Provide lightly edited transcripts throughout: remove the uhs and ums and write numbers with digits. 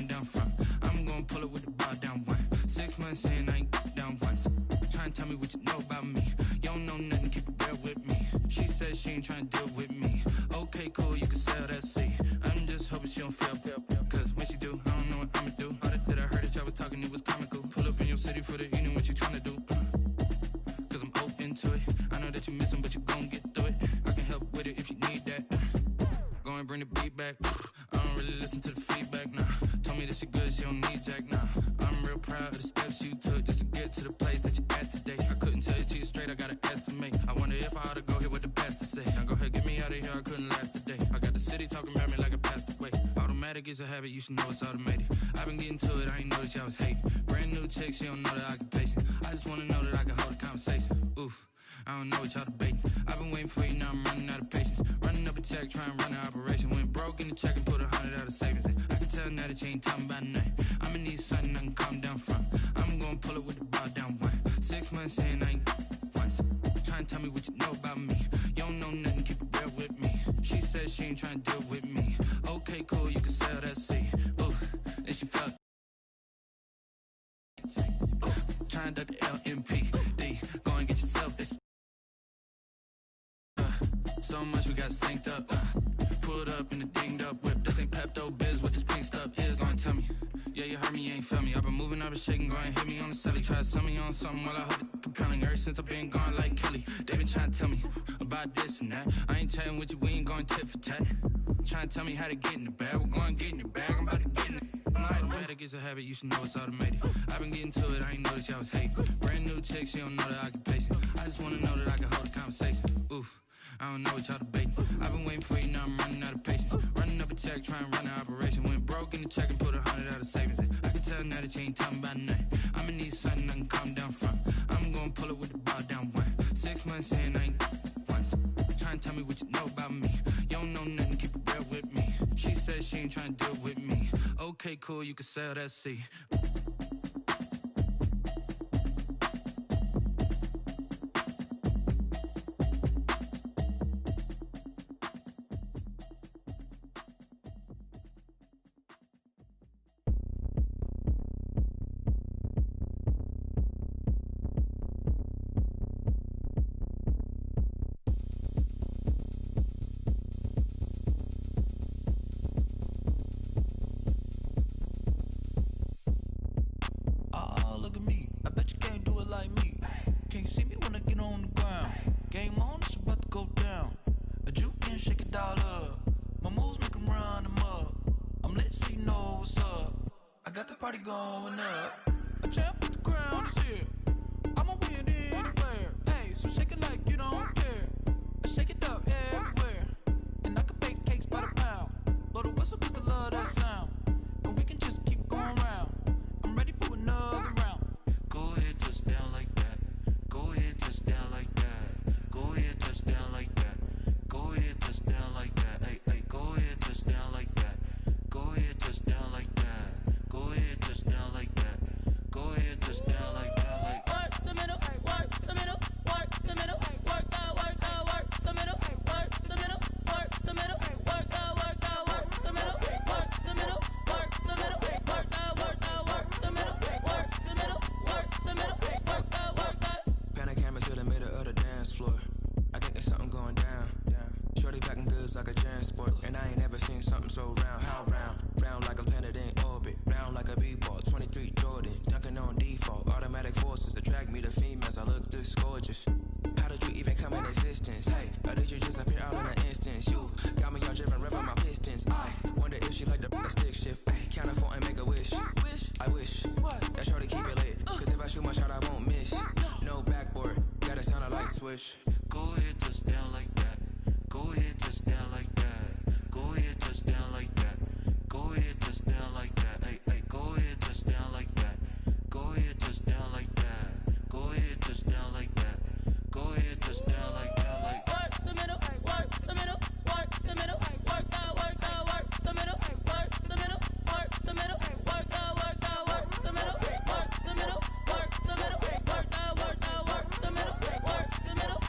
come down front. I'm gonna pull it with the bar down one. 6 months in, I ain't down once. Try and tell me what you know about me. You don't know nothing, keep it real with me. She said she ain't trying to deal with me. Okay, cool, you can sell that seat. I'm just hoping she don't fail. Cause when she do, I don't know what I'ma do. All that I heard that y'all was talking, it was comical. Pull up in your city for the evening, what you trying to do? Cause I'm open to it. I know that you missing, but you gon' get through it. I can help with it if you need that. Go and bring the beat back. I don't really listen to the feedback, nah. Told me that she good, she don't need Jack, nah. I'm real proud of the steps you took just to get to the place that you at today. I couldn't tell you to you straight, I gotta estimate. I wonder if I ought to go here with the pastor say. Now go ahead, get me out of here, I couldn't last today. I got the city talking about me like I passed away. Automatic is a habit, you should know it's automated. I've been getting to it, I ain't noticed y'all was hating. Brand new chick, she don't know that I can patient. I just wanna know that I can hold a conversation. Oof, I don't know what y'all debating. I've been waiting for you, now I'm running out of patience. Running up a check, trying to run an operation. Went broke in the check and put 100 out of savings in. I can tell now that you ain't talking about nothing. I'ma need something I can calm down from. I'm gonna pull it with the bar down one. 6 months in, I ain't once. Try and tell me what you know about me. You don't know nothing, keep it real with me. She said she ain't trying to deal with me. Okay, cool, you can sell that seat. Ooh, and she felt. Trying to duck the LMPD. Go and get yourself this. So much we got synced up. Pulled up in the dinged up whip. This ain't Pepto Biz, what this pink stuff is. Go and tell me. Yeah, you heard me, you ain't felt me. I've been moving, I've been shaking, go and hit me on the celly. Try to sell me on something while I hold it compelling. Ever since I've been gone like Kelly, they been trying to tell me about this and that. I ain't chatting with you, we ain't going tit for tat. Trying to tell me how to get in the bag. We're going to get in the bag, I'm about to get in it. Automatic is a habit, you should know it's automated. I've been getting to it, I ain't noticed y'all was hating. Brand new chick, she don't know that I can pace it. I just wanna know that I can hold a conversation. Oof, I don't know what y'all debating. I've been waiting for you, now I'm running out of patience. Running up a check, trying to run an operation. Went broke in the check and put 100 out of savings in. I can tell now that you ain't talking about nothing. I'ma need something I can calm down from. I'm gonna pull it with the bar down one. 6 months in, I ain't once. Trying to tell me what you know about me. You don't know nothing, keep it real with me. She said she ain't trying to deal with me. Okay, cool, you can sell that seat. Swish. Go ahead, touchdown like that. Go ahead, touchdown like that. Go ahead, touchdown like that. Go ahead, touchdown like that. Hey, hey, go ahead, touchdown like that. Go ahead, touchdown like that. Go ahead, touchdown like that. Go ahead, touchdown like that. Like work the middle, work the middle, work the middle, work that, work the middle, work the middle, work the middle, work that, work the middle, work the middle, work the middle, work that, work the middle, work the middle, work the middle.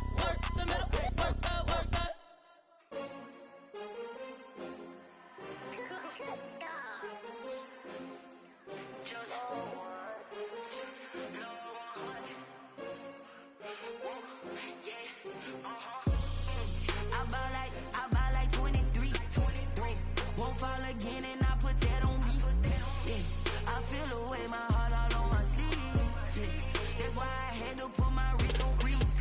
That's why I had to put my wrist on freeze.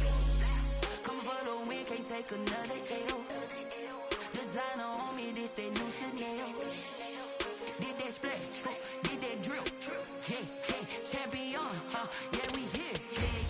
Coming for the win, can't take another L. Designer on me, this that new Chanel. Did that splash, did that drill. Yeah, champion, yeah, we here.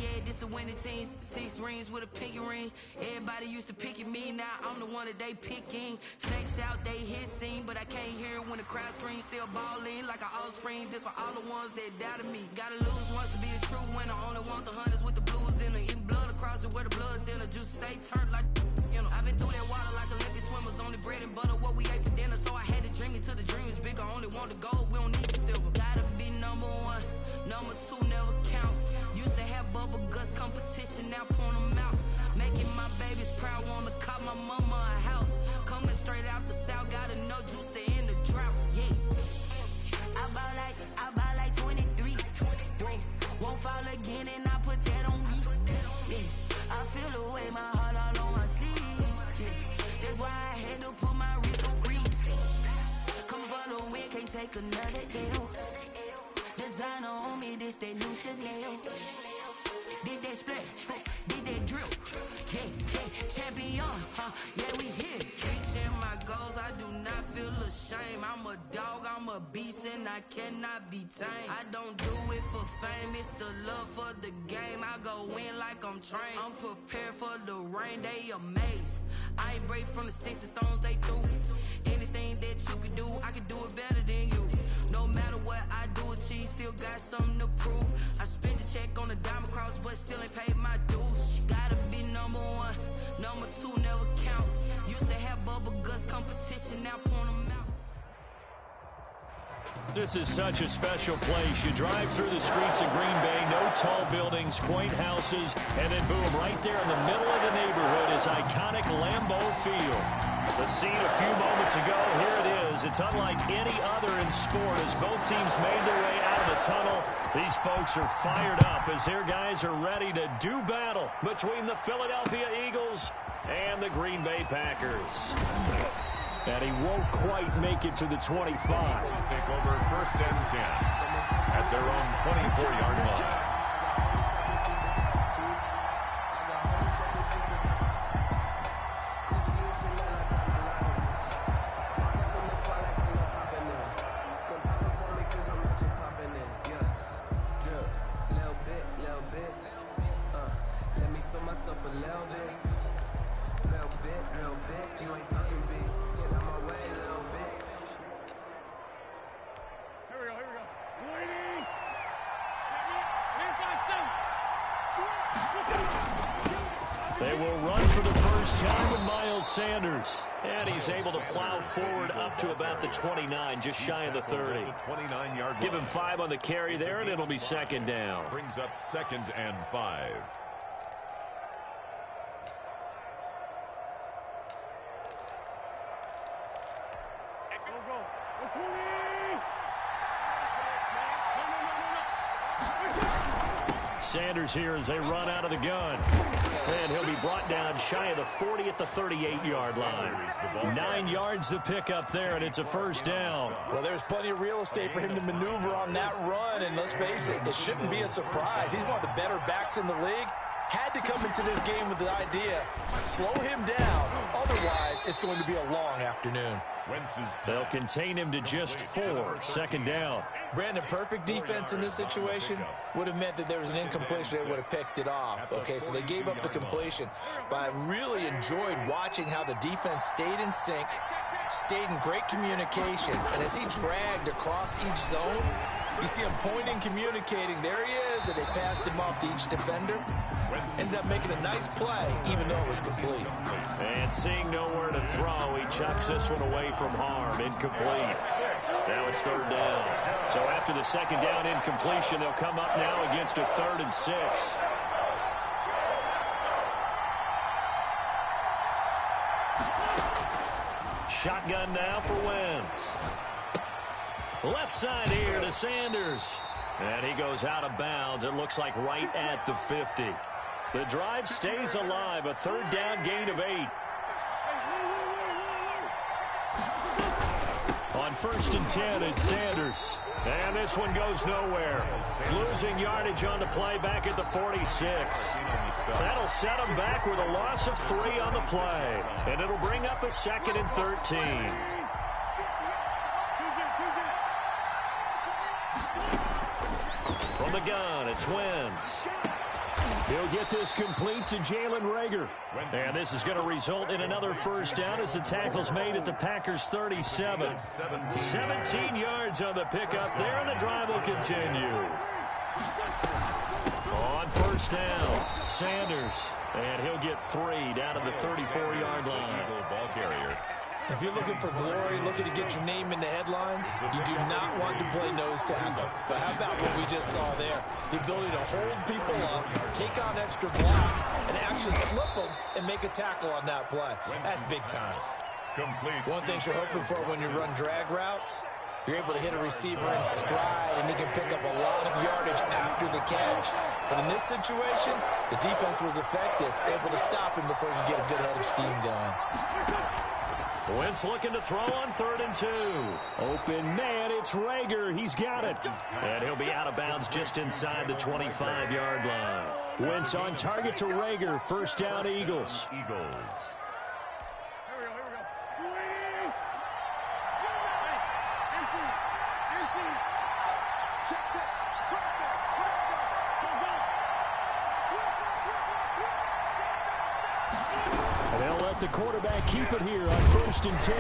Yeah, this the winning team. 6 rings with a pinky ring. Everybody used to pick at me, now I'm the one that they picking. Snakes out, they hit scene, but I can't hear it when the crowd screams. Still balling like an offspring. This for all the ones that doubted me. Gotta lose once to be a true winner. Only want the hunters with the blues in it. Eating blood across it where the blood thinner. Juice stay turned like, you know. I've been through that water like Olympic swimmers. Only bread and butter, what we ate for dinner. So I had to dream it till the dream is bigger. Only want the gold, we don't need the silver. Gotta be number 1, number 2 never count. Used to have bubble guts competition, now point them out. Making my babies proud, wanna cop my mama a house. Coming straight out the south, gotta know juice to end the drought. Yeah, I buy like 23. Won't fall again, and I put that on me. Yeah, I feel the way, my heart all on my sleeve. Yeah, that's why I had to put my wrist on freeze. Coming for the win, can't take another L. Designer on me, this that new Chanel. Did that splash, did that drill. Yeah, champion, yeah, we here. Reaching my goals, I do not feel ashamed. I'm a dog, I'm a beast, and I cannot be tamed. I don't do it for fame, it's the love for the game. I go in like I'm trained. I'm prepared for the rain, they amazed. I ain't break from the sticks and stones they threw. Anything that you can do, I can do it better than you. No matter what I do, achieve, still got something to prove. I spent the check on the diamond cross, but still ain't paid my dues. Gotta be number 1, number 2 never count. Used to have bubble guts competition, now point them out. This is such a special place. You drive through the streets of Green Bay, no tall buildings, quaint houses, and then boom, right there in the middle of the neighborhood is iconic Lambeau Field. The scene a few moments ago, here it is. It's unlike any other in sport as both teams made their way out of the tunnel. These folks are fired up as their guys are ready to do battle between the Philadelphia Eagles and the Green Bay Packers. And he won't quite make it to the 25. Eagles take over 1st and 10 at their own 24-yard line. They will run for the first time with Miles Sanders. And he's able to plow forward up to about the 29, just shy of the 30. Give him 5 on the carry there, and it'll be 2nd down. Brings up 2nd and 5. Sanders here as they run out of the gun. And he'll be brought down shy of the 40 at the 38-yard line. 9 yards to pick up there, and it's a 1st down. Well, there's plenty of real estate for him to maneuver on that run, and let's face it, it shouldn't be a surprise. He's one of the better backs in the league. Had to come into this game with the idea, slow him down, otherwise it's going to be a long afternoon. They'll contain him to just 4, 2nd down. Brandon, perfect defense in this situation would have meant that there was an incompletion. They would have picked it off. Okay, so they gave up the completion. But I really enjoyed watching how the defense stayed in sync, stayed in great communication. And as he dragged across each zone, you see him pointing, communicating. There he is, and they passed him off to each defender. Ended up making a nice play, even though it was complete. And seeing nowhere to throw, he chucks this one away from harm. Incomplete. Now it's 3rd down. So after the 2nd down incompletion, they'll come up now against a 3rd and 6. Shotgun now for Wentz. Left side here to Sanders. And he goes out of bounds. It looks like right at the 50. The drive stays alive. A 3rd down gain of 8. On 1st and 10, it's Sanders. And this one goes nowhere. Losing yardage on the play back at the 46. That'll set them back with a loss of 3 on the play. And it'll bring up a 2nd and 13. From the gun, it's Wentz. He'll get this complete to Jalen Reagor. And this is going to result in another first down as the tackle's made at the Packers' 37. 17 yards on the pickup there, and the drive will continue. On first down, Sanders. And he'll get 3 down to the 34-yard line. Ball carrier. If you're looking for glory, looking to get your name in the headlines, you do not want to play nose tackle. But how about what we just saw there? The ability to hold people up, take on extra blocks, and actually slip them and make a tackle on that play. That's big time. Complete. One thing you're hoping for when you run drag routes, you're able to hit a receiver in stride, and he can pick up a lot of yardage after the catch. But in this situation, the defense was effective, able to stop him before he could get a good head of steam going. Wentz looking to throw on 3rd and 2. Open man, it's Reagor. He's got it. And he'll be out of bounds just inside the 25-yard line. Wentz on target to Reagor. First down, Eagles. The quarterback keep it here on 1st and 10.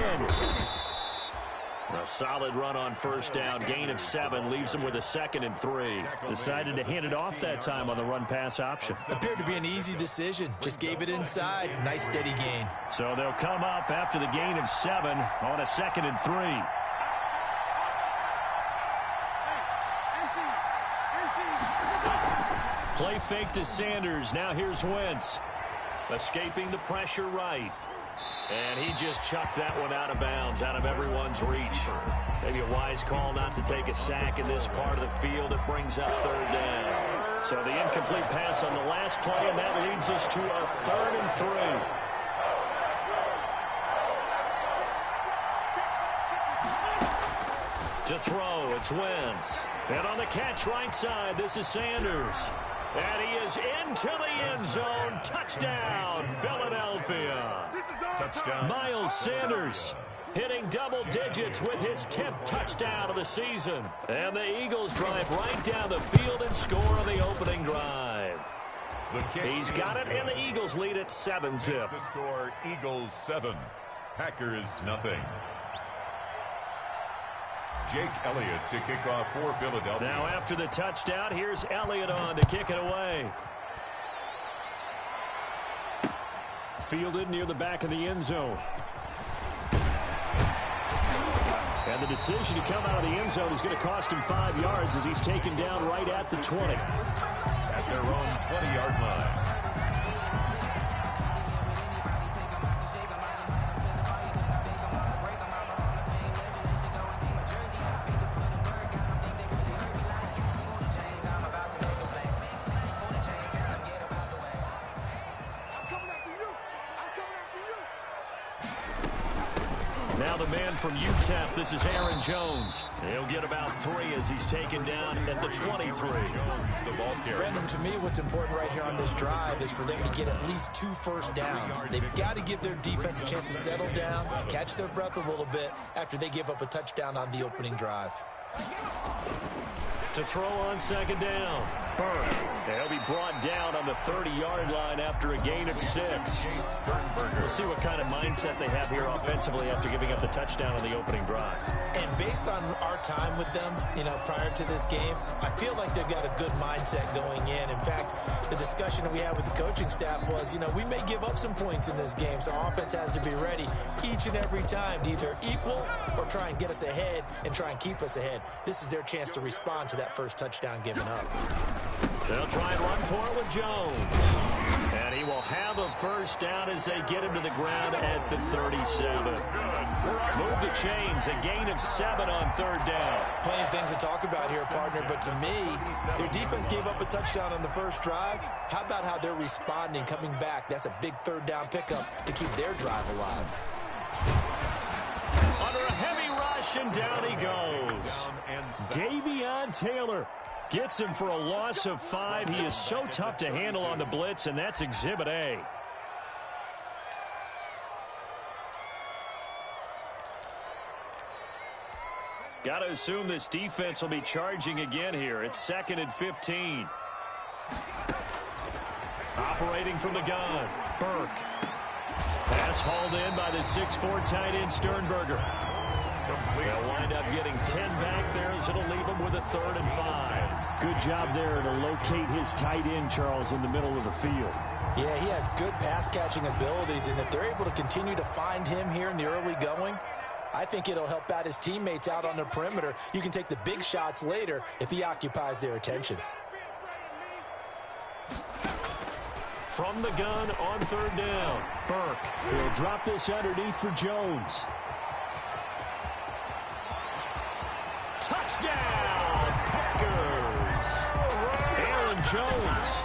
A solid run on first down. Gain of 7 leaves him with a 2nd and 3. Decided to hand it off that time on the run-pass option. Appeared to be an easy decision. Just gave it inside. Nice steady gain. So they'll come up after the gain of 7 on a 2nd and 3. Play fake to Sanders. Now here's Wentz. Escaping the pressure right. And he just chucked that one out of bounds, out of everyone's reach. Maybe a wise call not to take a sack in this part of the field. It brings up 3rd down. So the incomplete pass on the last play, and that leads us to our 3rd and 3. To throw, it's Wentz. And on the catch right side, this is Sanders. And he is into the end zone. Touchdown, Philadelphia. Touchdown. Miles Sanders hitting double digits with his 10th touchdown of the season. And the Eagles drive right down the field and score on the opening drive. He's got it, and the Eagles lead at 7-zip. The score, Eagles 7, Packers nothing. Jake Elliott to kick off for Philadelphia. Now after the touchdown, here's Elliott on to kick it away. Fielded near the back of the end zone. And the decision to come out of the end zone is going to cost him 5 yards as he's taken down right at the 20. At their own 20-yard line. Now the man from UTEP, this is Aaron Jones. He'll get about 3 as he's taken down at the 23. The ball carrier. Brandon, to me, what's important right here on this drive is for them to get at least 2 first downs. They've got to give their defense a chance to settle down, catch their breath a little bit after they give up a touchdown on the opening drive. To throw on 2nd down. Burke. He'll be brought down on the 30-yard line after a gain of 6. We'll see what kind of mindset they have here offensively after giving up the touchdown on the opening drive. And based on our time with them, prior to this game, I feel like they've got a good mindset going in. In fact, the discussion that we had with the coaching staff was, we may give up some points in this game, so offense has to be ready each and every time to either equal or try and get us ahead and try and keep us ahead. This is their chance to respond to that first touchdown given up. They'll try and run for it with Jones. And he will have a first down as they get him to the ground at the 37. Move the chains, a gain of 7 on 3rd down. Plenty of things to talk about here, partner, but to me, their defense gave up a touchdown on the first drive. How about how they're responding, coming back? That's a big 3rd down pickup to keep their drive alive. Under a heavy rush, and down he goes. Davion Taylor gets him for a loss of 5. He is so tough to handle on the blitz, and that's Exhibit A. Got to assume this defense will be charging again here. It's 2nd and 15. Operating from the gun, Burke. Pass hauled in by the 6'4" tight end Sternberger. They'll wind up getting 10 back there as it'll leave them with a 3rd and 5. Good job there to locate his tight end, Charles, in the middle of the field. Yeah, he has good pass-catching abilities, and if they're able to continue to find him here in the early going, I think it'll help out his teammates out on the perimeter. You can take the big shots later if he occupies their attention. From the gun on 3rd down, Burke. He'll drop this underneath for Jones. Touchdown, Packers! Aaron Jones,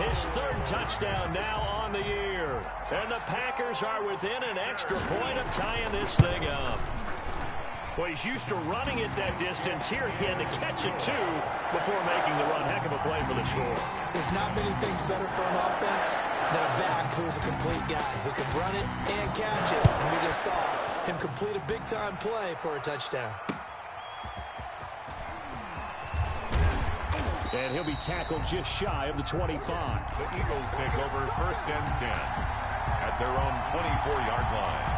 his 3rd touchdown now on the year. And the Packers are within an extra point of tying this thing up. Well, he's used to running it that distance. Here he had to catch it, too, before making the run. Heck of a play for the score. There's not many things better for an offense than a back who's a complete guy who can run it and catch it. And we just saw him complete a big-time play for a touchdown. And he'll be tackled just shy of the 25. The Eagles take over 1st and 10 at their own 24-yard line.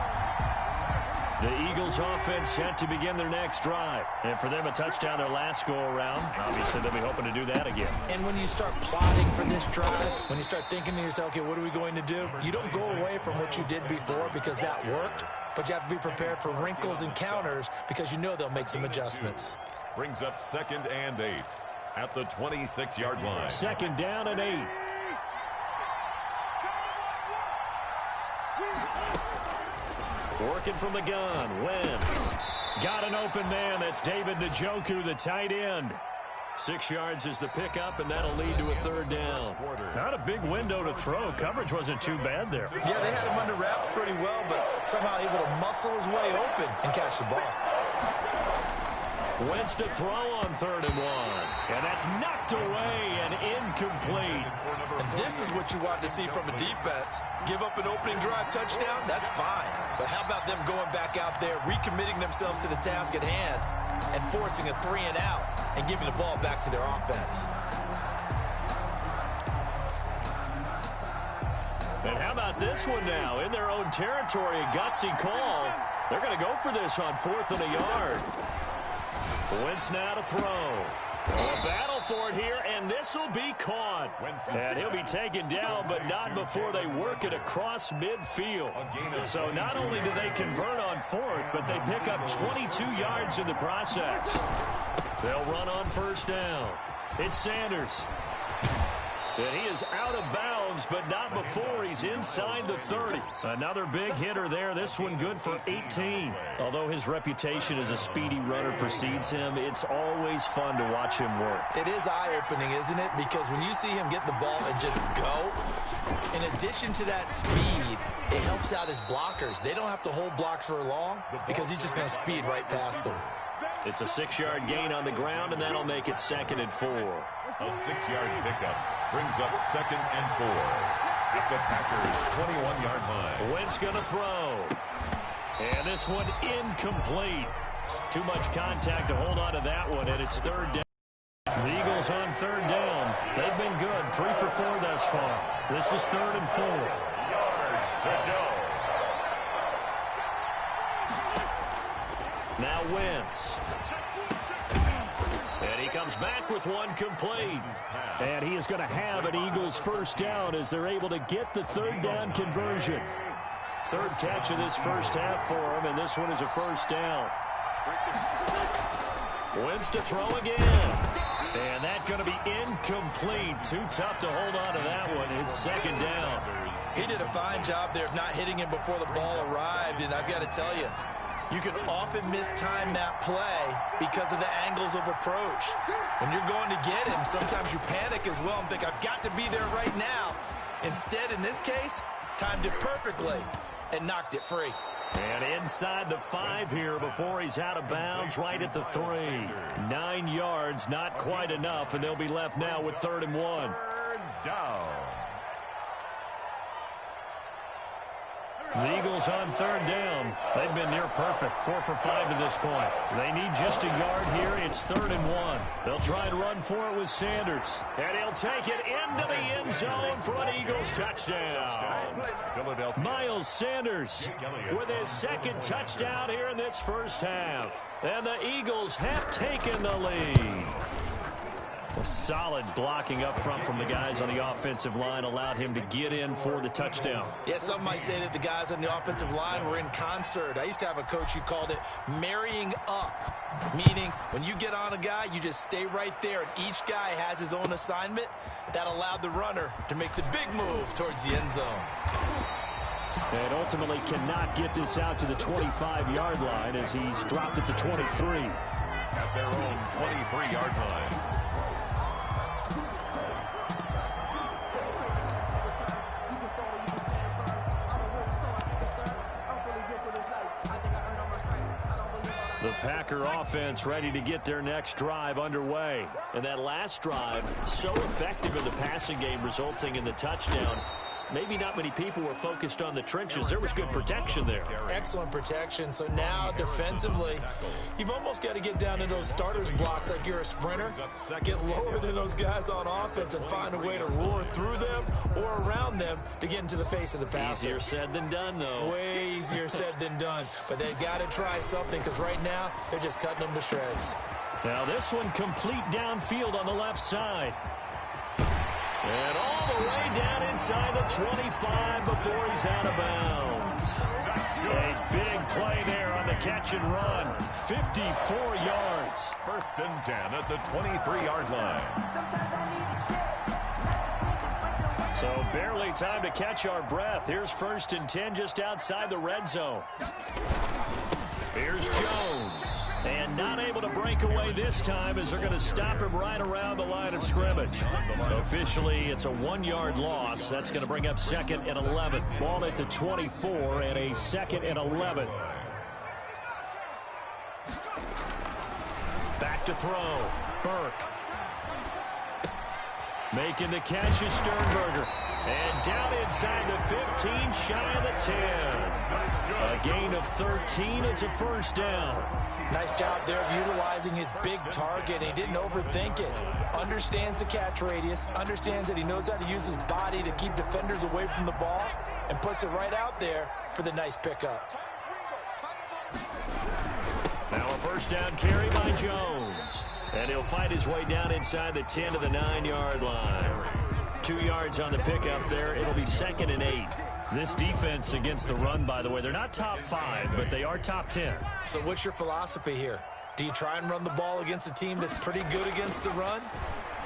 The Eagles offense set to begin their next drive. And for them, a touchdown their last go-around. Obviously, they'll be hoping to do that again. And when you start plotting for this drive, when you start thinking to yourself, okay, what are we going to do? You don't go away from what you did before because that worked, but you have to be prepared for wrinkles and counters because you know they'll make some adjustments. Brings up 2nd and 8 at the 26-yard line. 2nd down and 8. Working from the gun, Wentz. Got an open man. That's David Njoku, the tight end. 6 yards is the pickup, and that'll lead to a 3rd down. Not a big window to throw. Coverage wasn't too bad there. Yeah, they had him under wraps pretty well, but somehow able to muscle his way open and catch the ball. Wentz to throw on 3rd and 1. And that's knocked away and incomplete. And this is what you want to see from a defense. Give up an opening drive touchdown, that's fine. But how about them going back out there, recommitting themselves to the task at hand, and forcing a 3 and out and giving the ball back to their offense. And how about this one now? In their own territory, a gutsy call. They're going to go for this on 4th and a yard. Wentz now to throw. A battle for it here, and this will be caught. And he'll be taken down, but not before they work it across midfield. So not only do they convert on 4th, but they pick up 22 yards in the process. They'll run on 1st down. It's Sanders. And he is out of bounds, but not before he's inside the 30. Another big hitter there. This one good for 18. Although his reputation as a speedy runner precedes him, it's always fun to watch him work. It is eye-opening, isn't it? Because when you see him get the ball and just go, in addition to that speed, it helps out his blockers. They don't have to hold blocks for long because he's just going to speed right past them. It's a 6-yard gain on the ground, and that'll make it 2nd and 4. A 6-yard pickup brings up 2nd and 4 at the Packers' 21-yard line. Wentz going to throw. And this one incomplete. Too much contact to hold on to that one, and it's 3rd down. The Eagles on 3rd down. They've been good. 3 for 4 thus far. This is 3rd and 4. Yards to go. Now Wentz. And he comes back with one complete. And he is going to have an Eagles 1st down as they're able to get the 3rd down conversion. 3rd catch of this first half for him, and this one is a 1st down. Wentz to throw again. And that's going to be incomplete. Too tough to hold on to that one. It's 2nd down. He did a fine job there of not hitting him before the ball arrived, and I've got to tell you, you can often mistime that play because of the angles of approach. When you're going to get him, sometimes you panic as well and think, I've got to be there right now. Instead, in this case, timed it perfectly and knocked it free. And inside the 5 here before he's out of bounds, right at the 3. 9 yards, not quite enough, and they'll be left now with 3rd and 1. Third down. The Eagles on 3rd down. They've been near perfect, 4 for 5 to this point. They need just a yard here. It's 3rd and 1. They'll try and run for it with Sanders. And he'll take it into the end zone for an Eagles touchdown. Miles Sanders with his 2nd touchdown here in this first half. And the Eagles have taken the lead. A solid blocking up front from the guys on the offensive line allowed him to get in for the touchdown. Yeah, some might say that the guys on the offensive line were in concert. I used to have a coach who called it marrying up, meaning when you get on a guy, you just stay right there, and each guy has his own assignment. That allowed the runner to make the big move towards the end zone. And ultimately cannot get this out to the 25-yard line as he's dropped at the 23. At their own 23-yard line. The Packer offense ready to get their next drive underway. And that last drive, so effective in the passing game, resulting in the touchdown. Maybe not many people were focused on the trenches. There was good protection there. Excellent protection. So now defensively, you've almost got to get down to those starters blocks like you're a sprinter. Get lower than those guys on offense and find a way to roar through them or around them to get into the face of the passer. Easier said than done, though. Way easier said than done. But they've got to try something because right now they're just cutting them to shreds. Now this one complete downfield on the left side. And all the way down inside the 25 before he's out of bounds. A big play there on the catch and run. 54 yards. 1st and 10 at the 23-yard line. So barely time to catch our breath. Here's 1st and 10 just outside the red zone. Here's Jones. And not able to break away this time as they're going to stop him right around the line of scrimmage. Officially, it's a 1-yard loss. That's going to bring up 2nd and 11. Ball at the 24 and a 2nd and 11. Back to throw. Burke. Making the catch is Sternberger. And down inside the 15, shy of the 10. A gain of 13. It's a 1st down. Nice job there of utilizing his big target. He didn't overthink it. Understands the catch radius. Understands that he knows how to use his body to keep defenders away from the ball. And puts it right out there for the nice pickup. Now a 1st down carry by Jones. And he'll fight his way down inside the 10 to the 9-yard line. 2 yards on the pickup there. It'll be 2nd and 8. This defense against the run, by the way, they're not top 5, but they are top 10. So what's your philosophy here? Do you try and run the ball against a team that's pretty good against the run?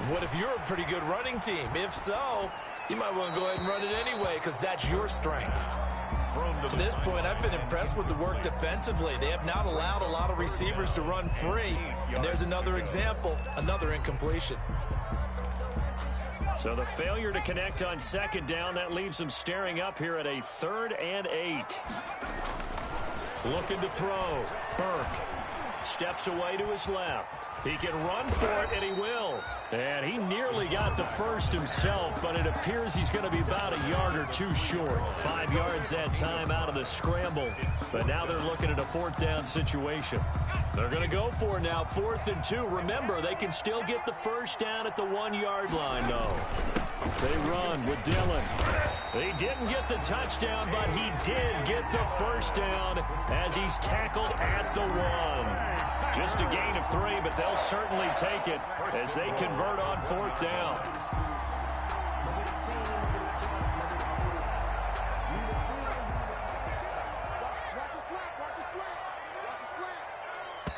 What if you're a pretty good running team? If so, you might want to go ahead and run it anyway because that's your strength. To this point, I've been impressed with the work defensively. They have not allowed a lot of receivers to run free. And there's another example, another incompletion. So the failure to connect on 2nd down, that leaves them staring up here at a 3rd and 8. Looking to throw. Burke steps away to his left. He can run for it, and he will. And he nearly got the first himself, but it appears he's going to be about a yard or two short. 5 yards that time out of the scramble. But now they're looking at a 4th down situation. They're going to go for it now, 4th and 2. Remember, they can still get the first down at the 1-yard line, though. They run with Dillon. He didn't get the touchdown, but he did get the first down as he's tackled at the 1. Just a gain of 3, but they'll certainly take it as they convert on 4th down.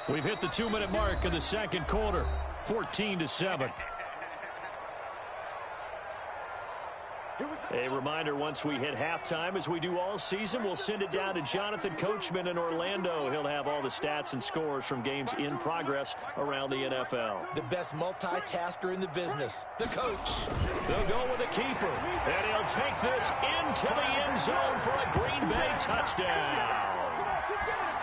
We've hit the 2-minute mark of the 2nd quarter, 14-7. A reminder, once we hit halftime, as we do all season, we'll send it down to Jonathan Coachman in Orlando. He'll have all the stats and scores from games in progress around the NFL. The best multitasker in the business, the coach. They'll go with the keeper, and he'll take this into the end zone for a Green Bay touchdown.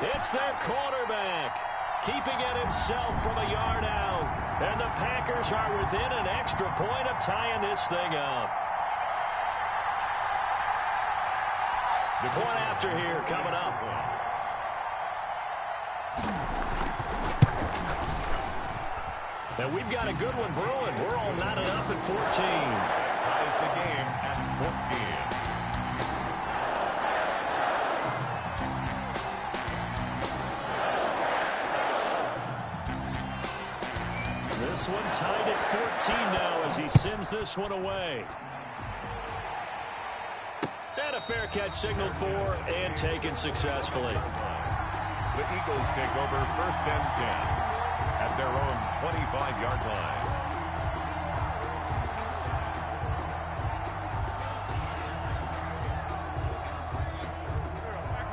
It's their quarterback, keeping it himself from a yard out. And the Packers are within an extra point of tying this thing up. The point after here coming up. And we've got a good one brewing. We're all knotted up at 14. Ties the game at 14. This one tied at 14 now as he sends this one away. And a fair catch signaled for and taken successfully. The Eagles take over 1st and 10 at their own 25-yard line.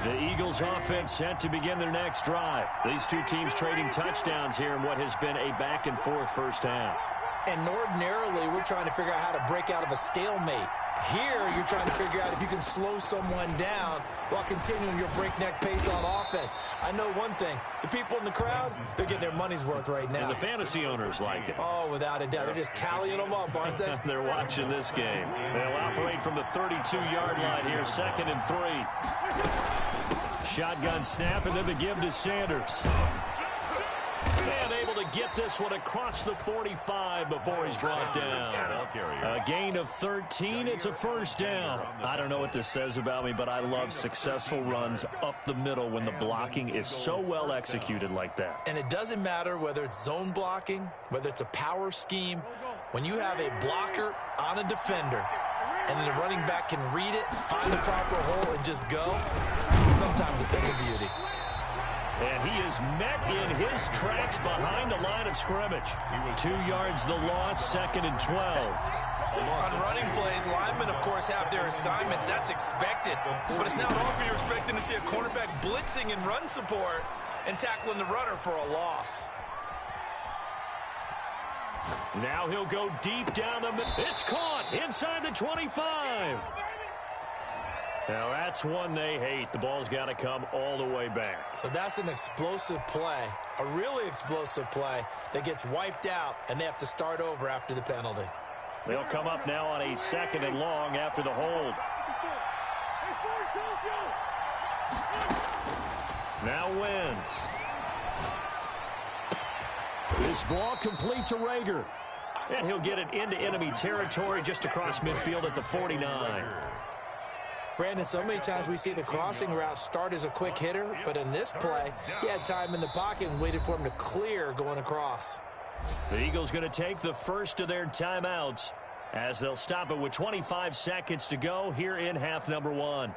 The Eagles offense set to begin their next drive. These two teams trading touchdowns here in what has been a back-and-forth first half. And ordinarily, we're trying to figure out how to break out of a stalemate. Here, you're trying to figure out if you can slow someone down while continuing your breakneck pace on offense. I know one thing. The people in the crowd, they're getting their money's worth right now. And the fantasy owners like it. Oh, without a doubt. They're just tallying them up, aren't they? They're watching this game. They'll operate from the 32-yard line here, 2nd and 3. Shotgun snap, and then the give to Sanders. And able to get this one across the 45 before he's brought down. A gain of 13. It's a first down. I don't know what this says about me, but I love successful runs up the middle when the blocking is so well executed like that. And it doesn't matter whether it's zone blocking, whether it's a power scheme. When you have a blocker on a defender and the running back can read it, find the proper hole, and just go, sometimes a thing of beauty. And he is met in his tracks behind the line of scrimmage. 2 yards the loss, 2nd and 12. On running plays, linemen, of course, have their assignments. That's expected. But it's not often you're expecting to see a cornerback blitzing in run support and tackling the runner for a loss. Now he'll go deep down the middle. It's caught inside the 25. Now, that's one they hate. The ball's got to come all the way back. So that's an explosive play, a really explosive play that gets wiped out, and they have to start over after the penalty. They'll come up now on a 2nd and long after the hold. Now Wentz. This ball complete to Rager. And he'll get it into enemy territory just across midfield at the 49. Brandon, so many times we see the crossing route start as a quick hitter, but in this play, he had time in the pocket and waited for him to clear going across. The Eagles going to take the first of their timeouts as they'll stop it with 25 seconds to go here in half number 1.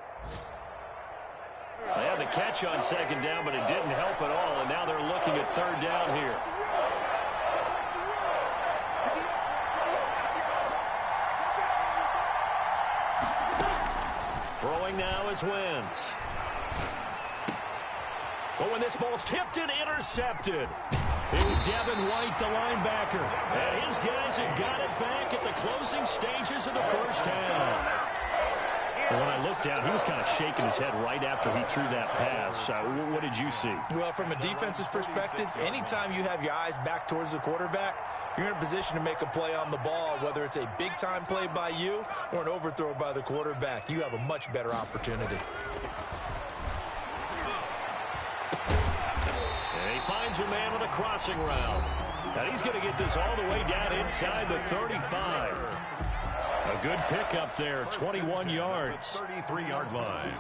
They had the catch on 2nd down, but it didn't help at all, and now they're looking at 3rd down here. Throwing now is Wentz. But when this ball's tipped and intercepted, it's Devin White, the linebacker. And his guys have got it back at the closing stages of the first half. When I looked down, he was kind of shaking his head right after he threw that pass. What did you see? Well, from a defense's perspective, anytime you have your eyes back towards the quarterback, you're in a position to make a play on the ball, whether it's a big-time play by you or an overthrow by the quarterback. You have a much better opportunity. And he finds a man on a crossing route. And he's going to get this all the way down inside the 35. A good pickup there, 21 yards. 33-yard line.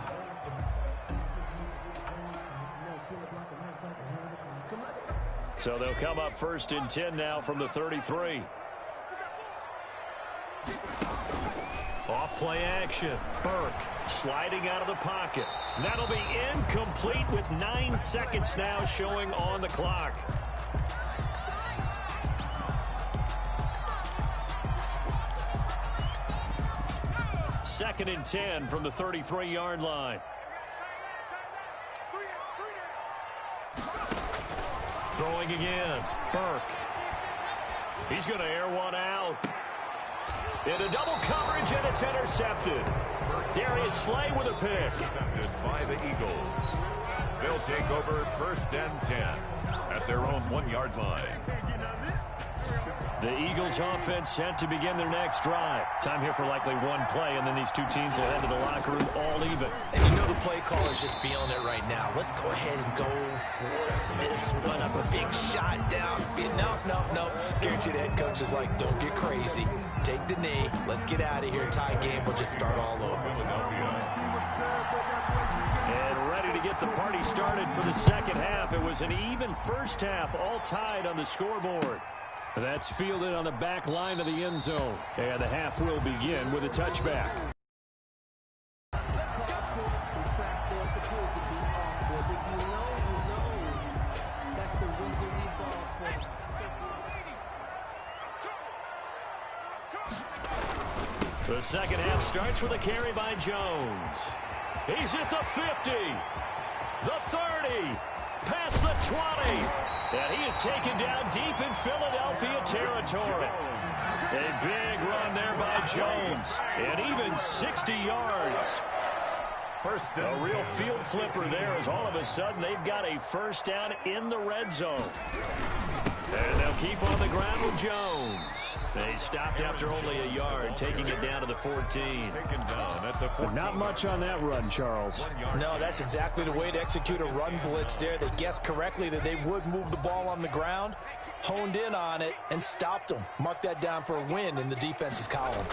So they'll come up 1st and 10 now from the 33. Off play action. Burke sliding out of the pocket. That'll be incomplete with 9 seconds now showing on the clock. Second and 10 from the 33-yard line. Throwing again. Burke. He's going to air one out. Into double coverage, and it's intercepted. Darius Slay with a pick. Intercepted by the Eagles. They'll take over 1st and 10 at their own 1-yard line. The Eagles offense set to begin their next drive. Time here for likely one play, and then these two teams will head to the locker room all even. And you know the play call is just feeling it right now. Let's go ahead and go for this one up. A big shot down. Nope. Guarantee the head coach is like, don't get crazy. Take the knee. Let's get out of here. Tie game. We'll just start all over. And ready to get the party started for the second half. It was an even first half, all tied on the scoreboard. That's fielded on the back line of the end zone. And the half will begin with a touchback. The second half starts with a carry by Jones. He's at the 50, the 30, past the 20. And he is taken down deep in Philadelphia territory. A big run there by Jones. And even 60 yards. A real field flipper there as all of a sudden they've got a first down in the red zone. And they'll keep on the ground with Jones. They stopped after only a yard, taking it down to the 14. Not much on that run, Charles. No, that's exactly the way to execute a run blitz there. They guessed correctly that they would move the ball on the ground, honed in on it, and stopped them. Mark that down for a win in the defense's column.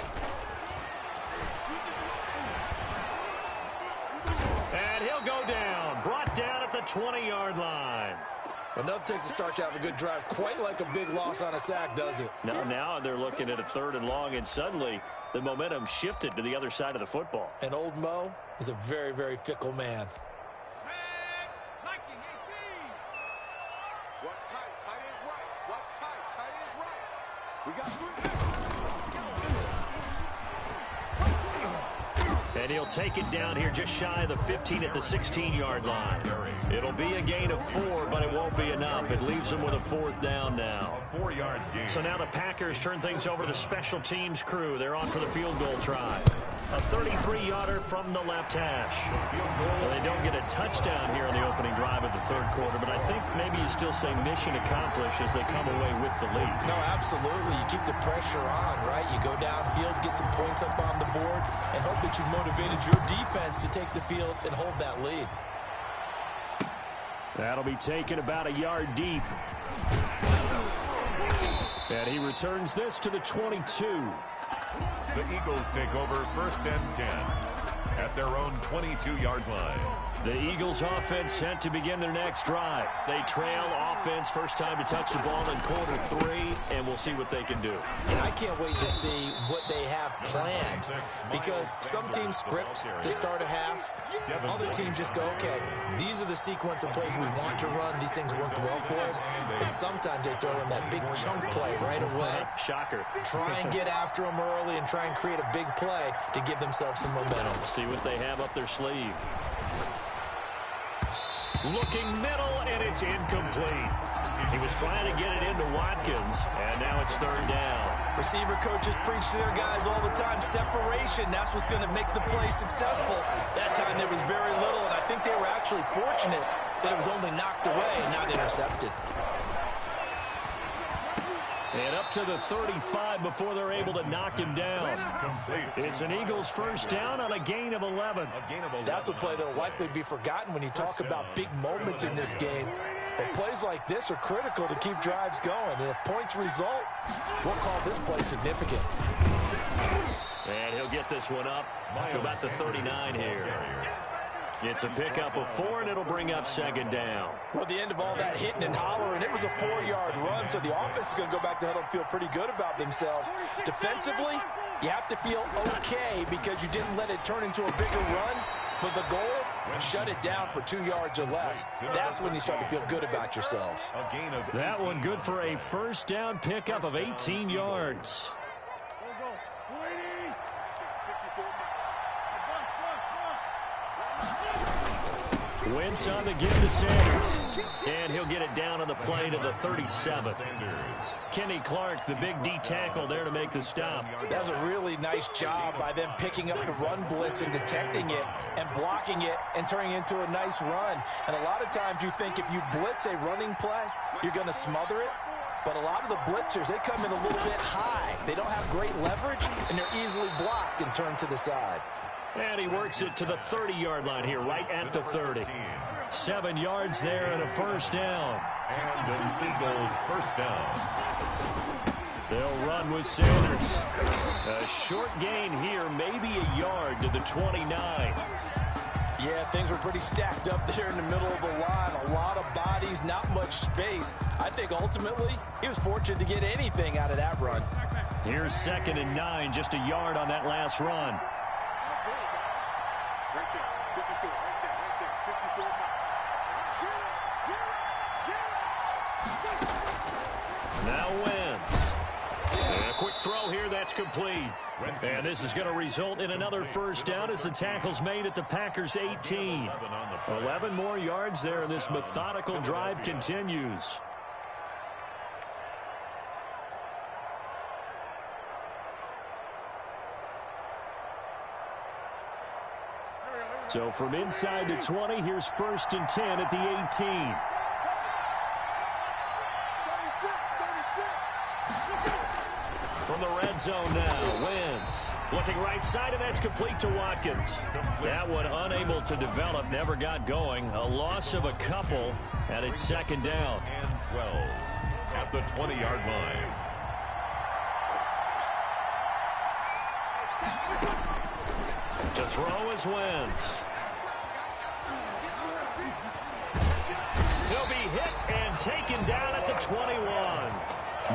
And he'll go down, brought down at the 20-yard line. Enough takes to start to have a good drive, quite like a big loss on a sack, does it? Now they're looking at a 3rd and long, and suddenly the momentum shifted to the other side of the football. And old Mo is a very, very fickle man. What's tight? Tight is right. What's tight? Tight is right. We got And he'll take it down here just shy of the 15 at the 16-yard line. It'll be a gain of 4, but it won't be enough. It leaves them with a 4th down now. A 4-yard gain. So now the Packers turn things over to the special teams crew. They're on for the field goal try. A 33-yarder from the left hash. Well, they don't get a touchdown here in the opening drive of the 3rd quarter, but I think maybe you still say mission accomplished as they come away with the lead. No, absolutely. You keep the pressure on, right? You go downfield, get some points up on the board, and hope that you've motivated your defense to take the field and hold that lead. That'll be taken about a yard deep. And he returns this to the 22. The Eagles take over 1st and 10 at their own 22-yard line. The Eagles offense set to begin their next drive. They trail offense, first time to touch the ball in quarter 3, and we'll see what they can do. And I can't wait to see what they have planned, because some teams script to start a half. Other teams just go, okay, these are the sequence of plays we want to run. These things worked well for us. And sometimes they throw in that big chunk play right away. Shocker. Try and get after them early and try and create a big play to give themselves some momentum. See what they have up their sleeve. Looking middle, and it's incomplete. He was trying to get it into Watkins, and now it's 3rd down. Receiver coaches preach to their guys all the time. Separation, that's what's going to make the play successful. That time there was very little, and I think they were actually fortunate that it was only knocked away and not intercepted. And up to the 35 before they're able to knock him down. It's an Eagles first down on a gain of 11. That's a play that will likely be forgotten when you talk about big moments in this game. But plays like this are critical to keep drives going. And if points result, we'll call this play significant. And he'll get this one up to about the 39 here. It's a pickup of 4, and it'll bring up 2nd down. Well, at the end of all that hitting and hollering, it was a 4-yard run, so the offense is going to go back to huddle and feel pretty good about themselves. Defensively, you have to feel okay because you didn't let it turn into a bigger run, but the goal, shut it down for 2 yards or less. That's when you start to feel good about yourselves. That one good for a first down pickup of 18 yards. Wentz on the give to Sanders. And he'll get it down on the play to the 37. Kenny Clark, the big D tackle there to make the stop. That was a really nice job by them picking up the run blitz and detecting it and blocking it and turning it into a nice run. And a lot of times you think if you blitz a running play, you're going to smother it. But a lot of the blitzers, they come in a little bit high. They don't have great leverage, and they're easily blocked and turned to the side. And he works it to the 30-yard line here, right at the 30. 7 yards there and a first down. And an Eagle first down. They'll run with Sanders. A short gain here, maybe a yard to the 29. Yeah, things were pretty stacked up there in the middle of the line. A lot of bodies, not much space. I think ultimately he was fortunate to get anything out of that run. Here's 2nd and 9, just a yard on that last run. Now Wentz. And a quick throw here, that's complete. And this is going to result in another first down as the tackle's made at the Packers' 18. 11 more yards there, and this methodical drive continues. So from inside the 20, here's 1st and 10 at the 18. From the red zone now, Wentz looking right side, and that's complete to Watkins. That one unable to develop, never got going. A loss of a couple, and it's 2nd down. And 12 at the 20-yard line. To throw is Wentz. He'll be hit and taken down at the 21.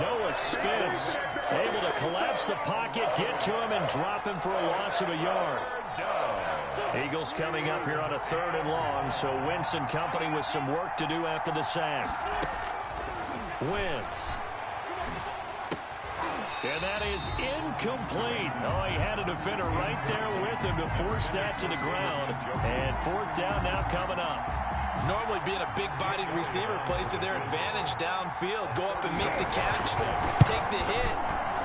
Noah Spence able to collapse the pocket, get to him, and drop him for a loss of a yard. Eagles coming up here on a 3rd and long, so Wentz and company with some work to do after the sack. Wentz. And that is incomplete. Oh, he had a defender right there with him to force that to the ground. And 4th down now coming up. Normally being a big-bodied receiver plays to their advantage downfield. Go up and make the catch, take the hit,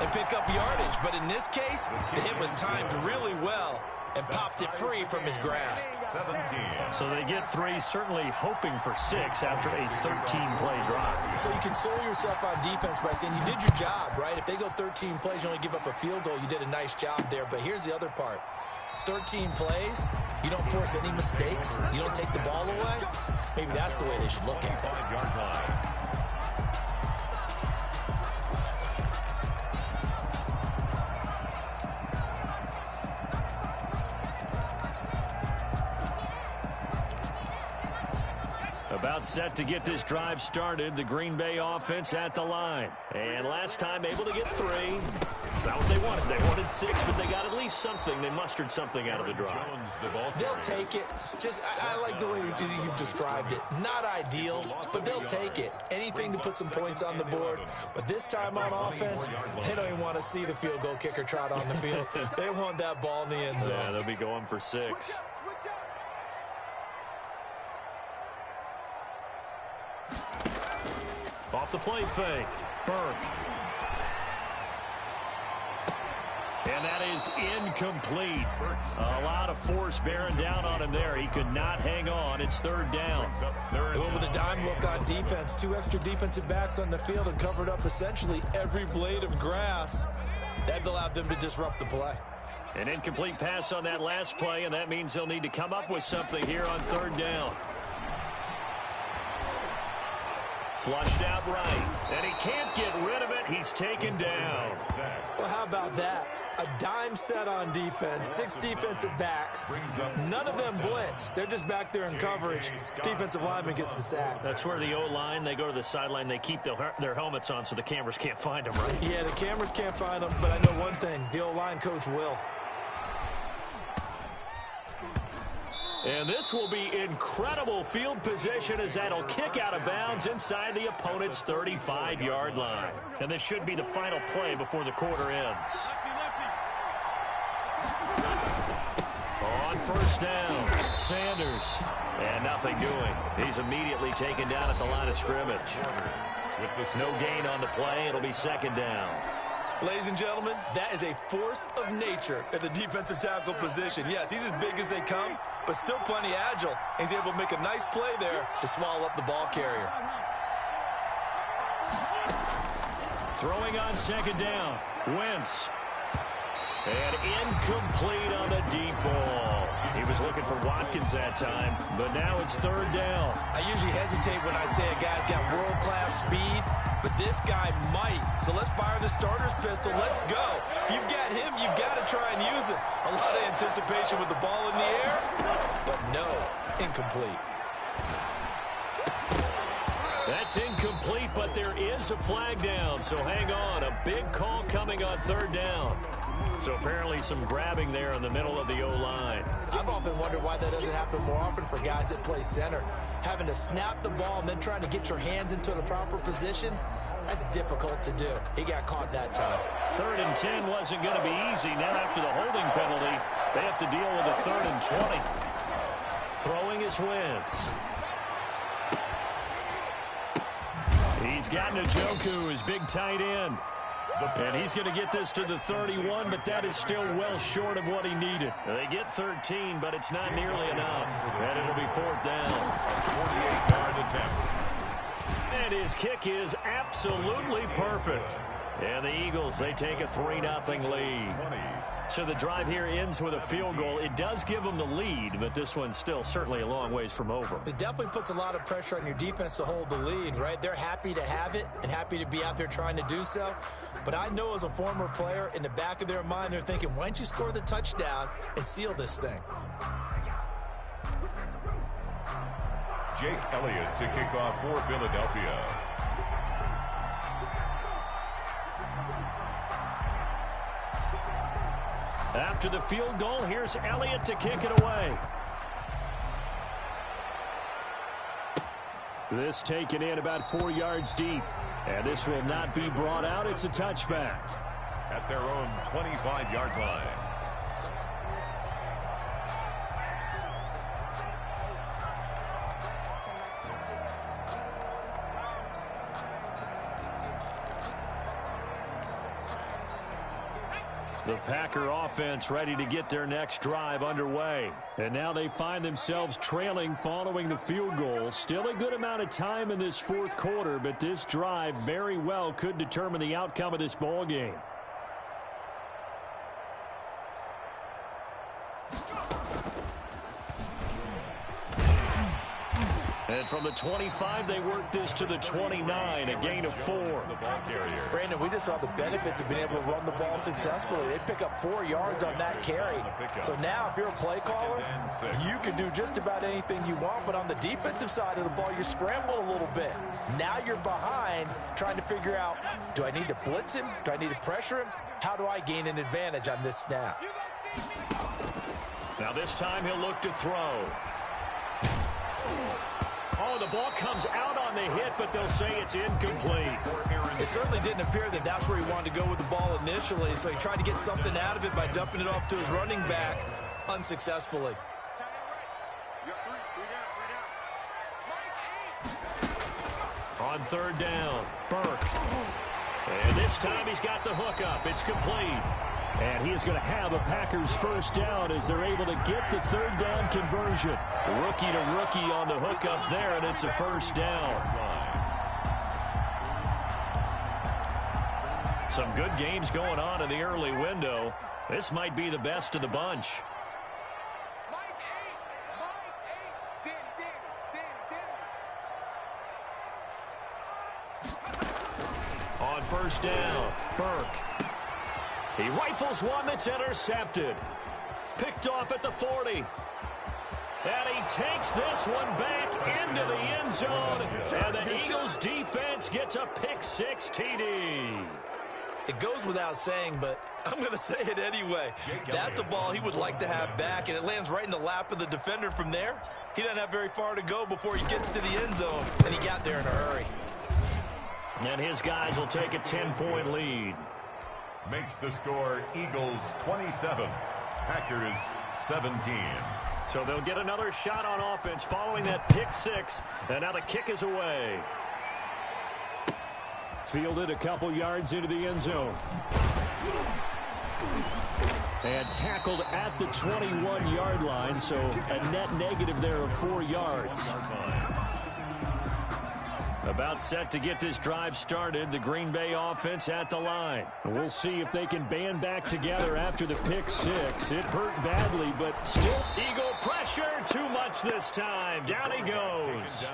and pick up yardage. But in this case, the hit was timed really well and popped it free from his grasp. 17. So they get 3, certainly hoping for 6 after a 13-play drive. So you console yourself on defense by saying you did your job, right? If they go 13 plays, you only give up a field goal, you did a nice job there. But here's the other part. 13 plays, you don't force any mistakes, you don't take the ball away. Maybe that's the way they should look at it. 5-yard line. About set to get this drive started, the Green Bay offense at the line. And last time able to get 3. It's not what they wanted. They wanted 6, but they got at least something. They mustered something out of the drive. They'll take it. Just, I like the way you've described it. Not ideal, but they'll take it. Anything to put some points on the board. But this time on offense, they don't even want to see the field goal kicker trot on the field. They want that ball in the end zone. Yeah, they'll be going for 6. Off the play fake, Burke. And that is incomplete. A lot of force bearing down on him there. He could not hang on. It's 3rd down. They went with a dime look on defense. 2 extra defensive backs on the field and covered up essentially every blade of grass. That allowed them to disrupt the play. An incomplete pass on that last play, and that means they'll need to come up with something here on 3rd down. Flushed out right, and he can't get rid of it. He's taken down. Well, how about that? A dime set on defense, 6 defensive backs. None of them blitz. They're just back there in coverage. Defensive lineman gets the sack. That's where the O-line, they go to the sideline, they keep their helmets on so the cameras can't find them, right? Yeah, the cameras can't find them, but I know one thing. The O-line coach will. And this will be incredible field position as that'll kick out of bounds inside the opponent's 35-yard line. And this should be the final play before the quarter ends. On first down, Sanders. And nothing doing. He's immediately taken down at the line of scrimmage. With this no gain on the play, it'll be second down. Ladies and gentlemen, that is a force of nature at the defensive tackle position. Yes, he's as big as they come, but still plenty agile. He's able to make a nice play there to swallow up the ball carrier. Throwing on second down, Wentz. And incomplete on the deep ball. He was looking for Watkins that time, but now it's third down. I usually hesitate when I say a guy's got world-class speed, but this guy might. So let's fire the starter's pistol. Let's go. If you've got him, you've got to try and use him. A lot of anticipation with the ball in the air, but no, incomplete. That's incomplete, but there is a flag down, so hang on. A big call coming on third down. So apparently some grabbing there in the middle of the O-line. I've often wondered why that doesn't happen more often for guys that play center. Having to snap the ball and then trying to get your hands into the proper position, that's difficult to do. He got caught that time. 3rd and 10 wasn't going to be easy. Now after the holding penalty, they have to deal with a 3rd and 20. Throwing is Wentz. He's got Njoku, his big tight end. And he's going to get this to the 31, but that is still well short of what he needed. They get 13, but it's not nearly enough. And it'll be 4th down. 48-yard attempt. And his kick is absolutely perfect. And the Eagles, they take a 3-0 lead. So the drive here ends with a field goal. It does give them the lead, but this one's still certainly a long ways from over. It definitely puts a lot of pressure on your defense to hold the lead, right? They're happy to have it and happy to be out there trying to do so. But I know as a former player, in the back of their mind, they're thinking, why don't you score the touchdown and seal this thing? Jake Elliott to kick off for Philadelphia. After the field goal, here's Elliott to kick it away. This taken in about 4 yards deep. And this will not be brought out. It's a touchback. At their own 25-yard line. The Packer offense ready to get their next drive underway. And now they find themselves trailing following the field goal. Still a good amount of time in this 4th quarter, but this drive very well could determine the outcome of this ball game. And from the 25, they work this to the 29, a gain of 4. Brandon, we just saw the benefits of being able to run the ball successfully. They pick up 4 yards on that carry. So now, if you're a play caller, you can do just about anything you want. But on the defensive side of the ball, you're scrambling a little bit. Now you're behind, trying to figure out, do I need to blitz him? Do I need to pressure him? How do I gain an advantage on this snap? Now this time he'll look to throw. Oh, the ball comes out on the hit, but they'll say it's incomplete. It certainly didn't appear that that's where he wanted to go with the ball initially, so he tried to get something out of it by dumping it off to his running back unsuccessfully. On 3rd down, Burke. And this time he's got the hookup. It's complete. And he is going to have a Packers first down as they're able to get the 3rd down conversion. Rookie to rookie on the hookup there, and it's a first down. Some good games going on in the early window. This might be the best of the bunch. On first down, Burke. He rifles one that's intercepted. Picked off at the 40. And he takes this one back into the end zone. And the Eagles defense gets a pick-6 TD. It goes without saying, but I'm going to say it anyway. That's a ball he would like to have back, and it lands right in the lap of the defender from there. He doesn't have very far to go before he gets to the end zone, and he got there in a hurry. And his guys will take a 10-point lead. Makes the score Eagles 27, Packers 17. So they'll get another shot on offense following that pick six. And now the kick is away. Fielded a couple yards into the end zone. And tackled at the 21-yard line, so a net negative there of 4 yards. About set to get this drive started, the Green Bay offense at the line. We'll see if they can band back together after the pick six. It hurt badly, but still Eagle pressure. Too much this time. Down he goes.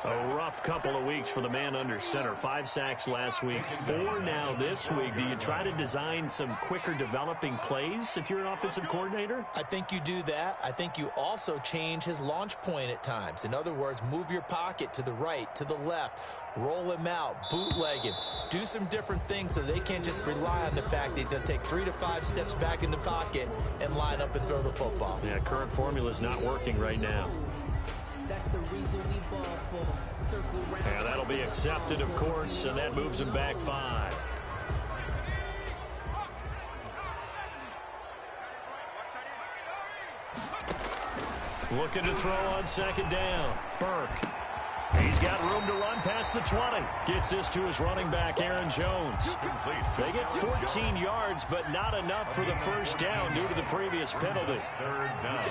A rough couple of weeks for the man under center. 5 sacks last week, 4 now this week. Do you try to design some quicker developing plays if you're an offensive coordinator? I think you do that. I think you also change his launch point at times. In other words, move your pocket to the right, to the left. Roll him out, bootleg him, do some different things so they can't just rely on the fact that he's going to take 3 to 5 steps back in the pocket and line up and throw the football. Yeah, current formula is not working right now. That's the reason we ball for. Circle round. Yeah, that'll be accepted, of course, and that moves him back 5. Looking to throw on second down. Burke. He's got room to run past the 20. Gets this to his running back, Aaron Jones. They get 14 yards, but not enough for the first down due to the previous penalty. Third down.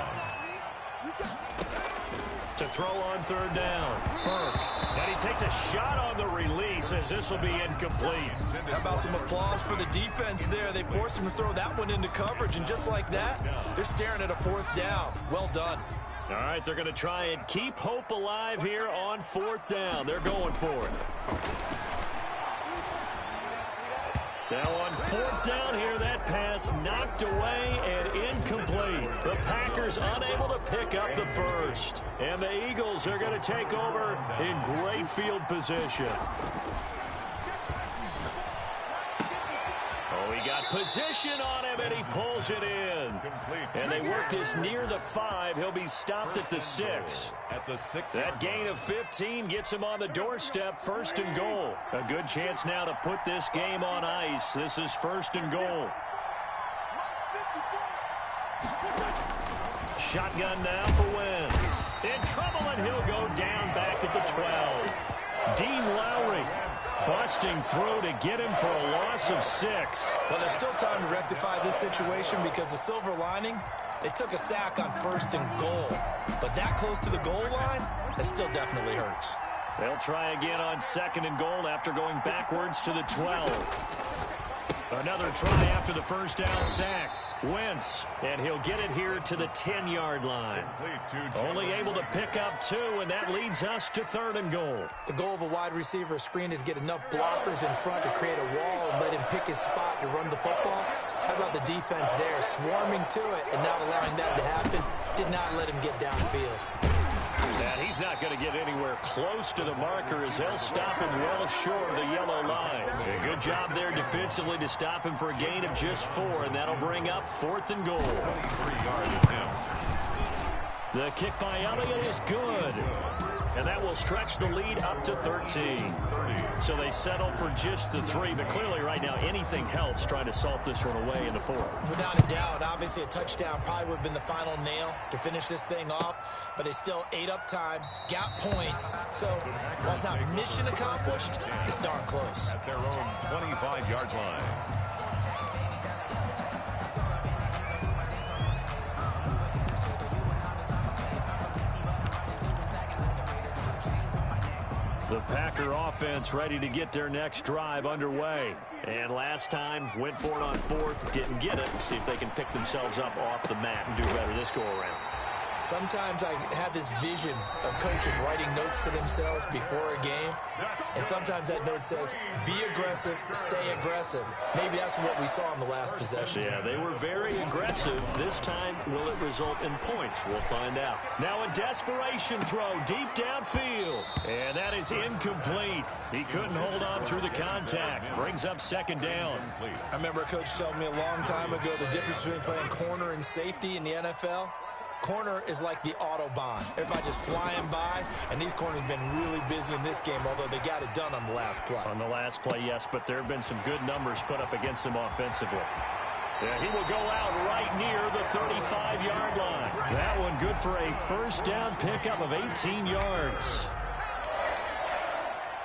To throw on third down, Burke. And he takes a shot on the release as this will be incomplete. How about some applause for the defense there? They forced him to throw that one into coverage, and just like that, they're staring at a 4th down. Well done. All right, they're going to try and keep hope alive here on 4th down. They're going for it. Now on 4th down here, that pass knocked away and incomplete. The Packers unable to pick up the first. And the Eagles are going to take over in great field position. Oh, he got position on him, and he pulls it in. And they work this near the 5. He'll be stopped at the 6. That gain of 15 gets him on the doorstep, 1st and goal. A good chance now to put this game on ice. This is 1st and goal. Shotgun now for Wentz. In trouble, and he'll go down back at the 12. Dean Lowry busting through to get him for a loss of 6. Well, there's still time to rectify this situation because the silver lining, they took a sack on 1st and goal. But that close to the goal line, that still definitely hurts. They'll try again on 2nd and goal after going backwards to the 12. Another try after the first down sack. Wentz, and he'll get it here to the 10-yard line. Only able to pick up 2, and that leads us to 3rd and goal. The goal of a wide receiver screen is get enough blockers in front to create a wall and let him pick his spot to run the football. How about the defense there, swarming to it and not allowing that to happen? Did not let him get downfield. And he's not going to get anywhere close to the marker as they'll stop him well short of the yellow line. A good job there defensively to stop him for a gain of just 4, and that'll bring up 4th and goal. 23 yards attempt. The kick by Elliott is good. And that will stretch the lead up to 13. So they settle for just the 3, but clearly right now anything helps trying to salt this one away in the 4th. Without a doubt, obviously a touchdown probably would have been the final nail to finish this thing off, but it's still ate up time, got points. So while it's not mission accomplished, it's darn close. At their own 25-yard line. The Packer offense ready to get their next drive underway. And last time, went for it on 4th, didn't get it. See if they can pick themselves up off the mat and do better this go-around. Sometimes I have this vision of coaches writing notes to themselves before a game, and sometimes that note says, be aggressive, stay aggressive. Maybe that's what we saw in the last possession. Yeah, they were very aggressive. This time, will it result in points? We'll find out. Now a desperation throw deep downfield, and that is incomplete. He couldn't hold on through the contact. Brings up 2nd down. I remember a coach telling me a long time ago the difference between playing corner and safety in the NFL. Corner is like the Autobahn. Everybody just flying by, and these corners have been really busy in this game, although they got it done on the last play. On the last play, yes, but there have been some good numbers put up against them offensively. And he will go out right near the 35-yard line. That one good for a first down pickup of 18 yards.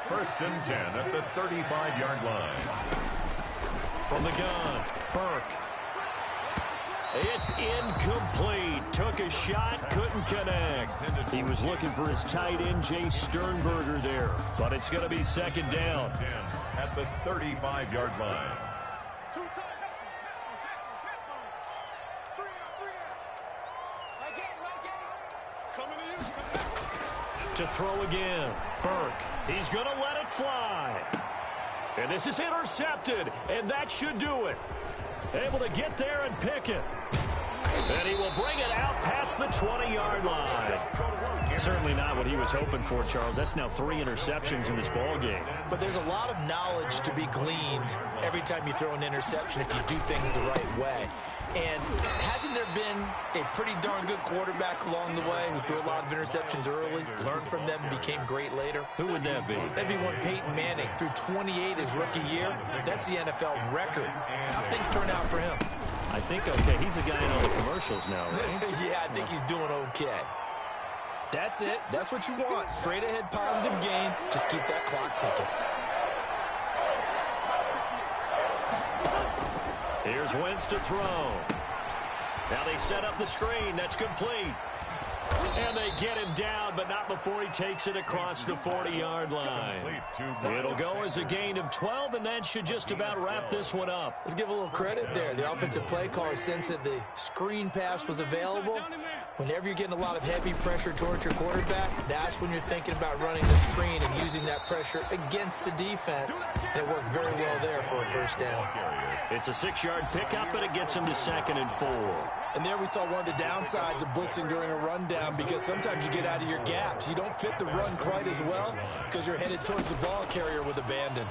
First and 10 at the 35-yard line. From the gun, Burke. It's incomplete. Took a shot, couldn't connect. He was looking for his tight end, Jay Sternberger there. But it's going to be second down. 10 at the 35-yard line. To throw again, Burke. He's going to let it fly. And this is intercepted, and that should do it. Able to get there and pick it. And he will bring it out past the 20-yard line. Certainly not what he was hoping for, Charles. That's now 3 interceptions in this ball game. But there's a lot of knowledge to be gleaned every time you throw an interception if you do things the right way. And hasn't there been a pretty darn good quarterback along the way who threw a lot of interceptions early, learned from them, and became great later? Who would that be? That'd be one Peyton Manning. Threw 28 his rookie year. That's the NFL record. How things turn out for him? I think okay. He's a guy in all the commercials now, right? Yeah, I think he's doing okay. That's it. That's what you want. Straight ahead positive gain. Just keep that clock ticking. Here's Wentz to throw. Now they set up the screen. That's complete. And they get him down, but not before he takes it across the 40-yard line. It'll go as a gain of 12, and that should just about wrap this one up. Let's give a little credit there. The offensive play caller sensed that the screen pass was available. Whenever you're getting a lot of heavy pressure towards your quarterback, that's when you're thinking about running the screen and using that pressure against the defense. And it worked very well there for a first down. It's a 6-yard pickup, but it gets him to 2nd and 4. And there we saw one of the downsides of blitzing during a rundown, because sometimes you get out of your gaps. You don't fit the run quite as well because you're headed towards the ball carrier with abandon.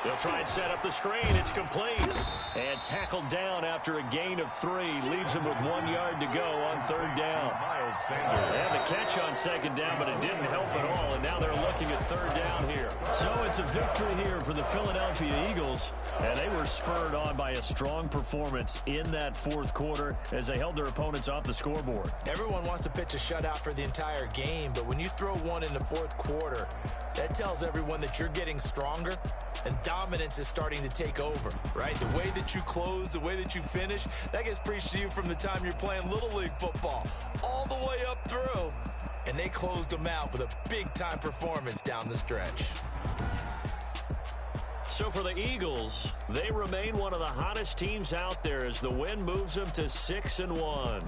They'll try and set up the screen. It's complete. And tackled down after a gain of 3. Leaves him with 1 yard to go on 3rd down. And the catch on 2nd down, but it didn't help at all. And now they're looking at 3rd down here. So it's a victory here for the Philadelphia Eagles. And they were spurred on by a strong performance in that 4th quarter as they held their opponents off the scoreboard. Everyone wants to pitch a shutout for the entire game, but when you throw one in the 4th quarter, that tells everyone that you're getting stronger and dominance is starting to take over, right? The way that you close, the way that you finish, that gets preached to you from the time you're playing Little League football all the way up through. And they closed them out with a big-time performance down the stretch. So for the Eagles, they remain one of the hottest teams out there as the win moves them to 6-1.